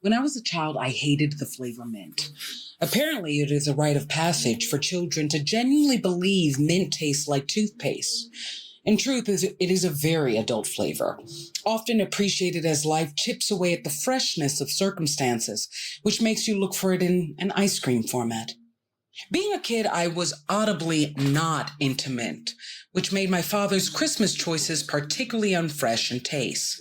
When I was a child, I hated the flavor mint. Apparently, it is a rite of passage for children to genuinely believe mint tastes like toothpaste. In truth, it is a very adult flavor, often appreciated as life chips away at the freshness of circumstances, which makes you look for it in an ice cream format. Being a kid, I was audibly not into mint, which made my father's Christmas choices particularly unfresh in taste.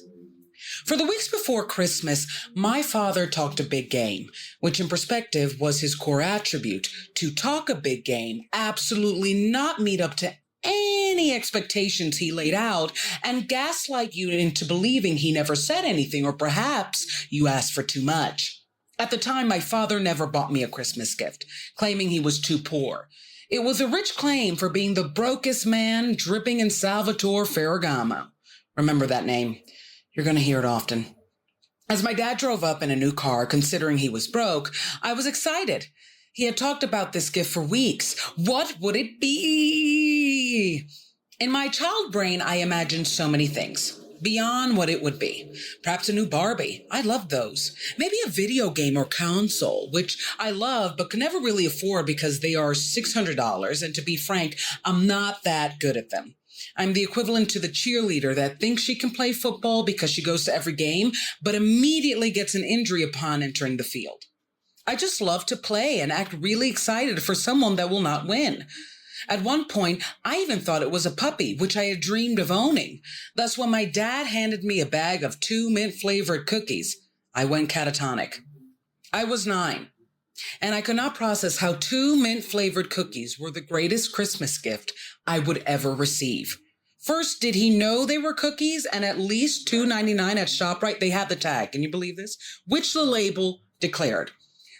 For the weeks before Christmas, my father talked a big game, which in perspective was his core attribute: to talk a big game, absolutely not meet up to any expectations he laid out, and gaslight you into believing he never said anything, or perhaps you asked for too much. At the time, my father never bought me a Christmas gift, claiming he was too poor. It was a rich claim for being the brokest man dripping in Salvatore Ferragamo. Remember that name. You're going to hear it often. As my dad drove up in a new car, considering he was broke, I was excited. He had talked about this gift for weeks. What would it be? In my child brain, I imagined so many things beyond what it would be. Perhaps a new Barbie. I loved those. Maybe a video game or console, which I love but could never really afford because they are $600, and to be frank, I'm not that good at them. I'm the equivalent to the cheerleader that thinks she can play football because she goes to every game, but immediately gets an injury upon entering the field. I just love to play and act really excited for someone that will not win. At one point, I even thought it was a puppy, which I had dreamed of owning. Thus, when my dad handed me a bag of 2 mint-flavored cookies, I went catatonic. I was 9, and I could not process how 2 mint-flavored cookies were the greatest Christmas gift I would ever receive. First, did he know they were cookies and at least $2.99 at ShopRite? They had the tag. Can you believe this? Which the label declared.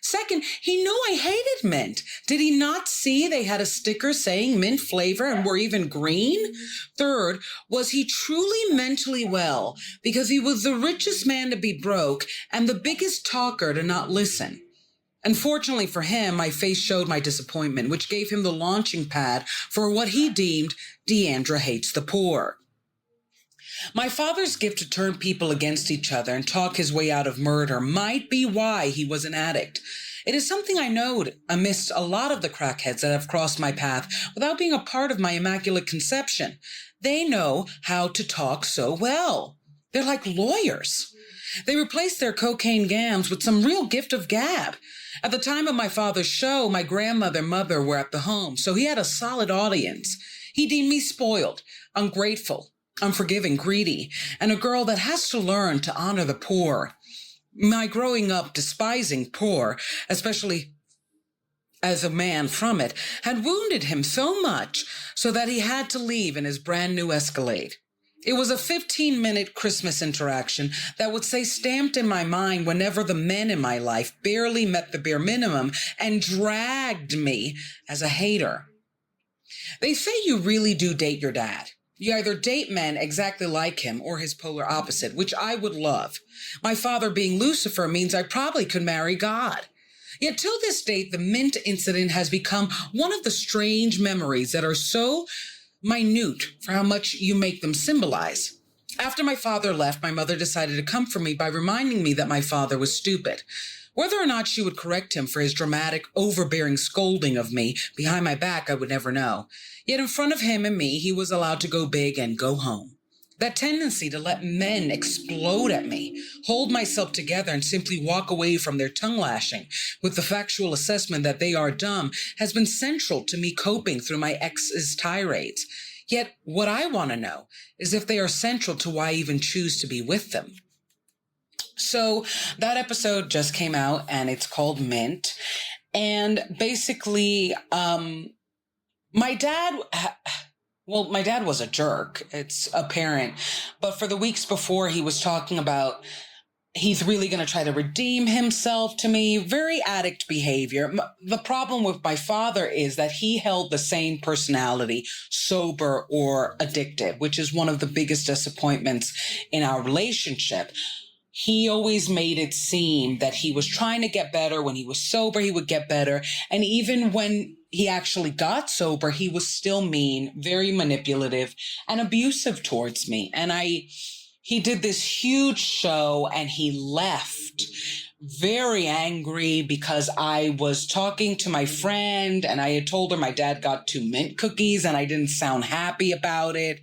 Second, he knew I hated mint. Did he not see they had a sticker saying mint flavor and were even green? Third, was he truly mentally well because he was the richest man to be broke and the biggest talker to not listen? Unfortunately for him, my face showed my disappointment, which gave him the launching pad for what he deemed Deandra hates the poor. My father's gift to turn people against each other and talk his way out of murder might be why he was an addict. It is something I know amidst a lot of the crackheads that have crossed my path without being a part of my immaculate conception. They know how to talk so well. They're like lawyers. They replaced their cocaine gams with some real gift of gab. At the time of my father's show, my grandmother and mother were at the home, so he had a solid audience. He deemed me spoiled, ungrateful, unforgiving, greedy, and a girl that has to learn to honor the poor. My growing up despising poor, especially as a man from it, had wounded him so much so that he had to leave in his brand new Escalade. It was a 15-minute Christmas interaction that would stay stamped in my mind whenever the men in my life barely met the bare minimum and dragged me as a hater. They say you really do date your dad. You either date men exactly like him or his polar opposite, which I would love. My father being Lucifer means I probably could marry God. Yet till this date, the mint incident has become one of the strange memories that are so minute for how much you make them symbolize. After my father left, my mother decided to comfort me by reminding me that my father was stupid. Whether or not she would correct him for his dramatic, overbearing scolding of me behind my back, I would never know. Yet in front of him and me, he was allowed to go big and go home. That tendency to let men explode at me, hold myself together and simply walk away from their tongue lashing with the factual assessment that they are dumb has been central to me coping through my ex's tirades. Yet what I want to know is if they are central to why I even choose to be with them. So that episode just came out and it's called Mint. And basically, my dad was a jerk. It's apparent. But for the weeks before, he was talking about he's really going to try to redeem himself to me. Very addict behavior. The problem with my father is that he held the same personality, sober or addicted, which is one of the biggest disappointments in our relationship. He always made it seem that he was trying to get better. When he was sober, he would get better. And even when he actually got sober, he was still mean, very manipulative, and abusive towards me. And he did this huge show and he left very angry because I was talking to my friend and I had told her my dad got 2 mint cookies and I didn't sound happy about it.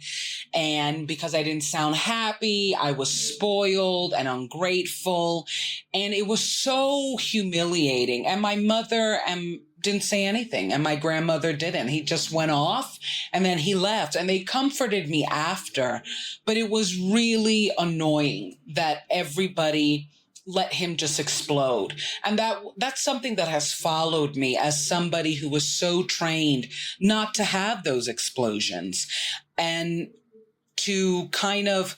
And because I didn't sound happy, I was spoiled and ungrateful. And it was so humiliating. And my mother didn't say anything, and my grandmother didn't. He just went off and then he left, and they comforted me after. But it was really annoying that everybody let him just explode. And that's something that has followed me as somebody who was so trained not to have those explosions, and to kind of,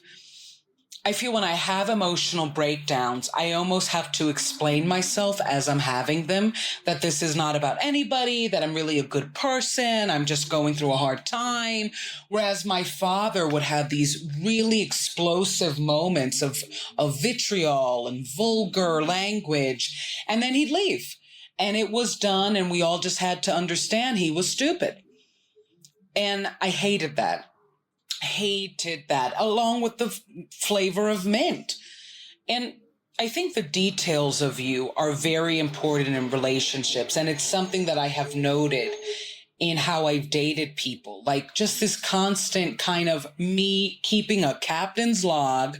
I feel when I have emotional breakdowns, I almost have to explain myself as I'm having them, that this is not about anybody, that I'm really a good person, I'm just going through a hard time. Whereas my father would have these really explosive moments of vitriol and vulgar language, and then he'd leave. And it was done, and we all just had to understand he was stupid. And I hated that. Along with the flavor of mint. And I think the details of you are very important in relationships. And it's something that I have noted in how I've dated people, like just this constant kind of me keeping a captain's log,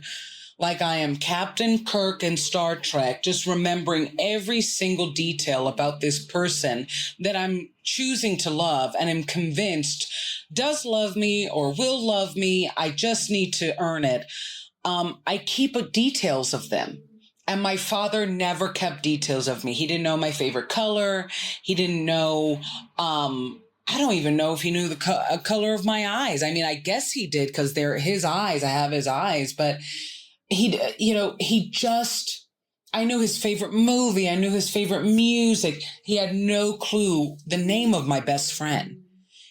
like I am Captain Kirk in Star Trek, just remembering every single detail about this person that I'm choosing to love and am convinced does love me or will love me. I just need to earn it. I keep details of them. And my father never kept details of me. He didn't know my favorite color. He didn't know, I don't even know if he knew the color of my eyes. I mean, I guess he did because they're his eyes. I have his eyes, but I knew his favorite movie. I knew his favorite music. He had no clue the name of my best friend.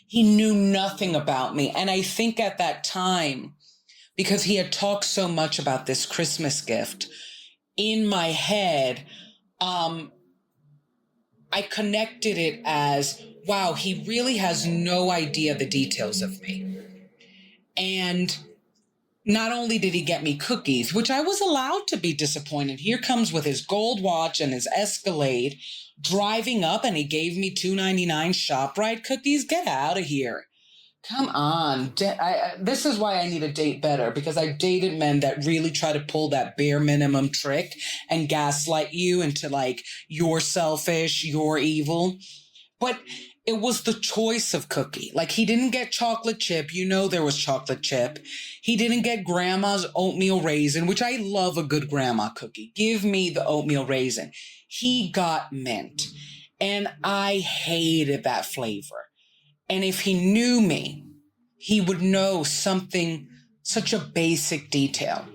He knew nothing about me. And I think at that time, because he had talked so much about this Christmas gift, in my head, I connected it as, wow, he really has no idea the details of me. And not only did he get me cookies, which I was allowed to be disappointed. Here comes with his gold watch and his Escalade, driving up, and he gave me $2.99 ShopRite cookies. Get out of here. Come on. This is why I need to date better, because I've dated men that really try to pull that bare minimum trick and gaslight you into like, you're selfish, you're evil. But it was the choice of cookie. Like, he didn't get chocolate chip. There was chocolate chip. He didn't get grandma's oatmeal raisin, which I love a good grandma cookie. Give me the oatmeal raisin. He got mint. And I hated that flavor. And if he knew me, he would know something, such a basic detail.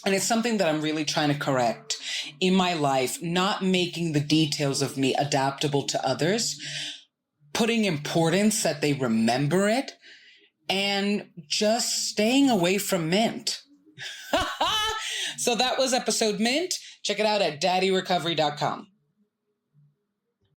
And it's something that I'm really trying to correct in my life, not making the details of me adaptable to others, putting importance that they remember it, and just staying away from mint. So that was episode Mint. Check it out at daddyrecovery.com.